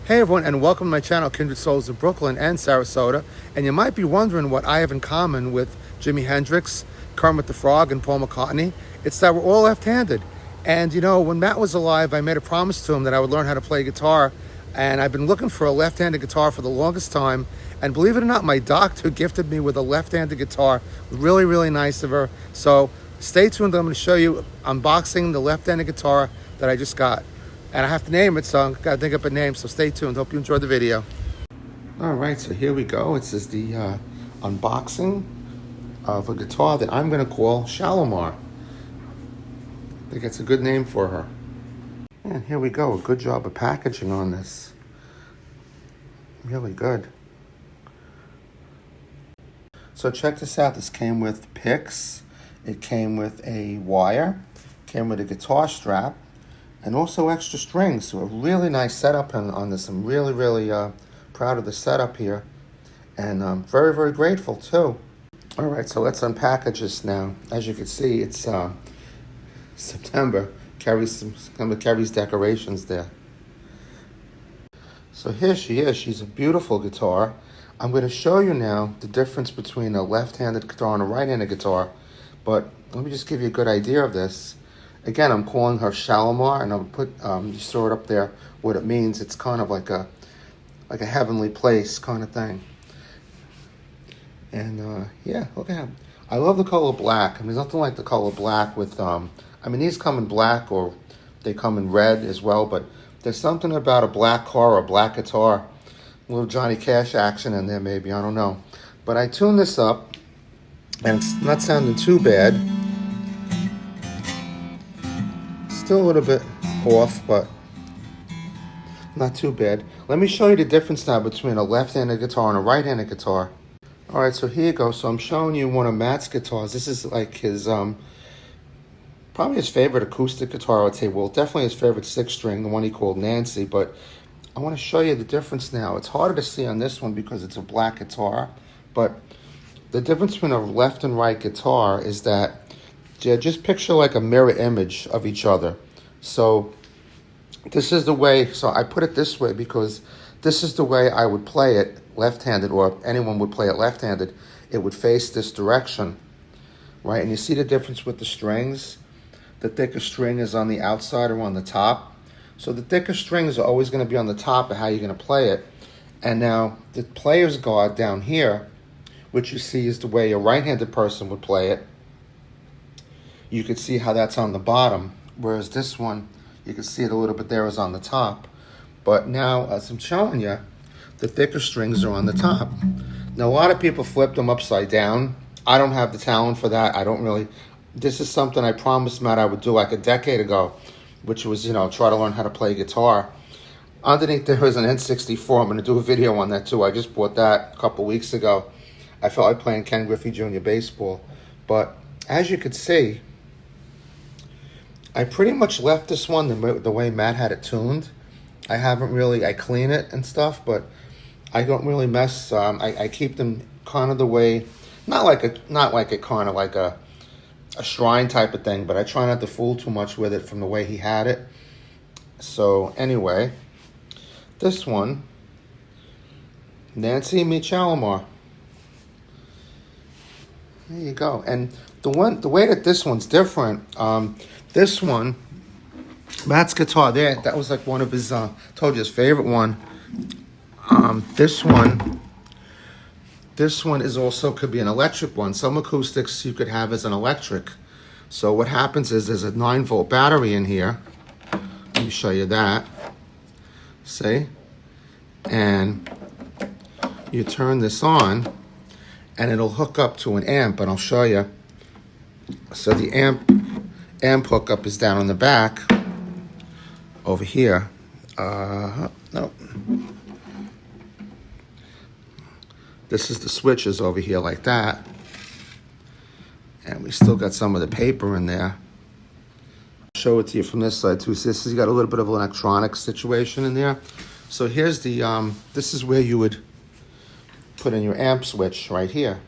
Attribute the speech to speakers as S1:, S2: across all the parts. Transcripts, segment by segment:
S1: Hey everyone, and welcome to my channel, Kindred Souls of Brooklyn and Sarasota. And you might be wondering what I have in common with Jimi Hendrix, Kermit the Frog, and Paul McCartney. It's that we're all left-handed. And you know, when Matt was alive, I made a promise to him that I would learn how to play guitar. And I've been looking for a left-handed guitar for the longest time. And believe it or not, my doctor gifted me with a left-handed guitar. Really, really nice of her. So stay tuned. I'm going to show you unboxing the left-handed guitar that I just got. And I have to name it, so I've got to think up a name, so stay tuned. Hope you enjoy the video. All right, so here we go. This is the unboxing of a guitar that I'm going to call Shalimar. I think it's a good name for her. And here we go. A good job of packaging on this. Really good. So check this out. This came with picks. It came with a wire. Came with a guitar strap. And also extra strings, so a really nice setup on this. I'm really, really proud of the setup here. And I'm very, very grateful too. All right, so let's unpackage this now. As you can see, it's September. Carries decorations there. So here she is. She's a beautiful guitar. I'm going to show you now the difference between a left-handed guitar and a right-handed guitar. But let me just give you a good idea of this. Again, I'm calling her Shalimar, and I'll put just throw it up there what it means. It's kind of like a heavenly place kind of thing. And yeah, look at him. I love the color black. I mean, there's nothing like the color black with I mean, these come in black or they come in red as well. But there's something about a black car or a black guitar, a little Johnny Cash action in there, maybe. I don't know. But I tuned this up, and it's not sounding too bad. Still a little bit off, but not too bad. Let me show you the difference now between a left-handed guitar and a right-handed guitar. All right, so here you go. So I'm showing you one of Matt's guitars. This is like his, probably his favorite acoustic guitar, I would say. Well, definitely his favorite six-string, the one he called Nancy. But I want to show you the difference now. It's harder to see on this one because it's a black guitar. But the difference between a left and right guitar is that yeah, just picture like a mirror image of each other. So this is the way, so I put it this way because this is the way I would play it left-handed, or anyone would play it left-handed. It would face this direction, right? And you see the difference with the strings? The thicker string is on the outside or on the top. So the thicker strings are always going to be on the top of how you're going to play it. And now the player's guard down here, which you see is the way a right-handed person would play it. You could see how that's on the bottom, whereas this one, you can see it a little bit there is on the top. But now, as I'm showing you, the thicker strings are on the top. Now, a lot of people flip them upside down. I don't have the talent for that. I don't really. This is something I promised Matt I would do like a decade ago, which was, you know, try to learn how to play guitar. Underneath there is an N64. I'm going to do a video on that too. I just bought that a couple weeks ago. I felt like playing Ken Griffey Jr. baseball. But as you could see, I pretty much left this one the way Matt had it tuned. I haven't really, I clean it and stuff, but I don't really mess. I keep them kind of the way, not like a kind of like a shrine type of thing, but I try not to fool too much with it from the way he had it. So anyway, this one, Nancy meets Shalimar. There you go. And the way that this one's different. This one, Matt's guitar there, that was like one of his, told you his favorite one. This one is also, could be an electric one. Some acoustics you could have as an electric. So what happens is there's a 9-volt battery in here. Let me show you that. See? And you turn this on, and it'll hook up to an amp, and I'll show you. So the amp hookup is down on the back over here. No. This is the switches over here like that. And we still got some of the paper in there. I'll show it to you from this side too. So this has got a little bit of an electronic situation in there. So here's the, this is where you would put in your amp switch right here.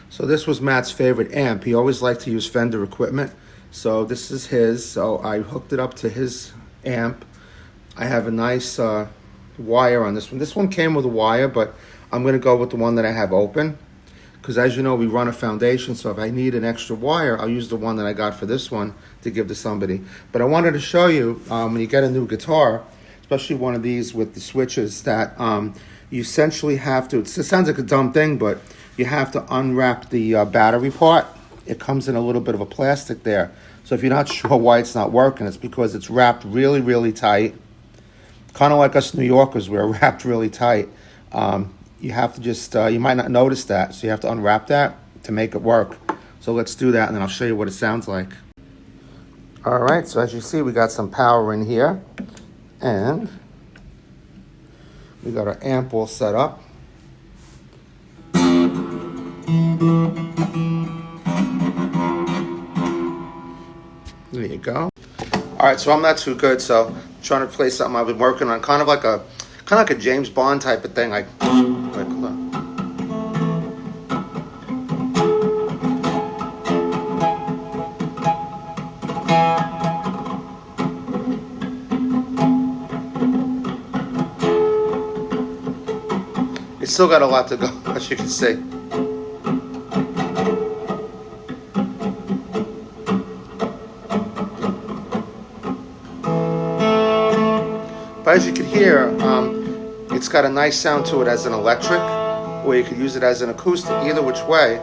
S1: So this was Matt's favorite amp. He always liked to use Fender equipment. So this is his. So I hooked it up to his amp. I have a nice wire on this one. This one came with a wire, but I'm going to go with the one that I have open. Because as you know, we run a foundation, so if I need an extra wire, I'll use the one that I got for this one to give to somebody. But I wanted to show you, when you get a new guitar, especially one of these with the switches, that you essentially have to, it sounds like a dumb thing, but you have to unwrap the battery part. It comes in a little bit of a plastic there. So if you're not sure why it's not working, it's because it's wrapped really, really tight. Kind of like us New Yorkers, we're wrapped really tight. You have to just, you might not notice that, so you have to unwrap that to make it work. So let's do that, and then I'll show you what it sounds like. All right, so as you see, we got some power in here, and we got our amp all set up. There you go. All right, so I'm not too good, so I'm trying to play something I've been working on, kind of like a James Bond type of thing, like look. It's still got a lot to go, as you can see. But as you can hear, it's got a nice sound to it as an electric, or you could use it as an acoustic, either which way.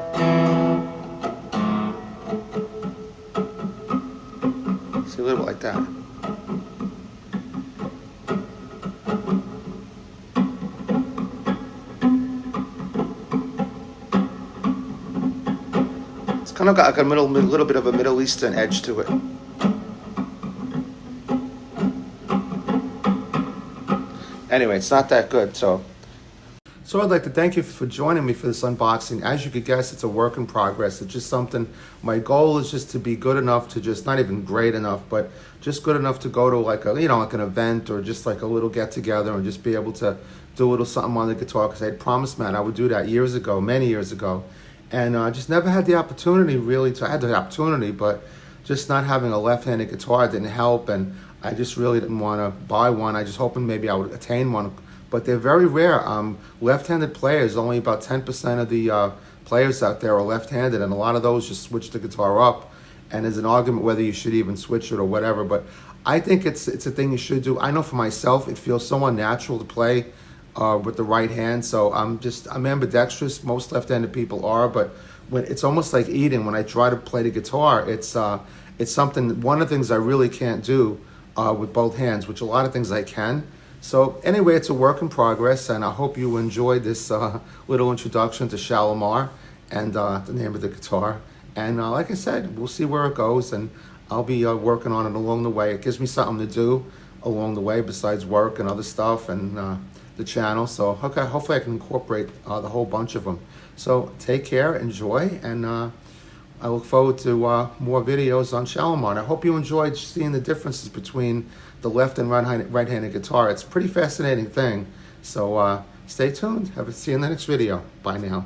S1: See, a little bit like that. It's kind of got like a little bit of a Middle Eastern edge to it. Anyway, it's not that good, so I'd like to thank you for joining me for this unboxing. As you could guess, it's a work in progress. It's just something, my goal is just to be good enough to just, not even great enough, but just good enough to go to like a, like an event or just like a little get together and just be able to do a little something on the guitar, because I had promised Matt I would do that years ago, many years ago. And I just never had the opportunity really I had the opportunity, but just not having a left-handed guitar didn't help, and I just really didn't want to buy one. I just hoping maybe I would attain one, but they're very rare. Left-handed players, only about 10% of the players out there are left-handed, and a lot of those just switch the guitar up, and there's an argument whether you should even switch it or whatever, but I think it's a thing you should do. I know for myself, it feels so unnatural to play with the right hand, so I'm ambidextrous. Most left-handed people are, but when it's almost like eating. When I try to play the guitar, it's something, one of the things I really can't do with both hands, which a lot of things I can. So anyway, it's a work in progress, and I hope you enjoyed this little introduction to Shalimar and the name of the guitar. And like I said, we'll see where it goes, and I'll be working on it along the way. It gives me something to do along the way besides work and other stuff and the channel. So okay, hopefully I can incorporate the whole bunch of them. So take care, enjoy, and I look forward to more videos on Shalimar. I hope you enjoyed seeing the differences between the left and right-handed guitar. It's a pretty fascinating thing. So stay tuned. See you in the next video. Bye now.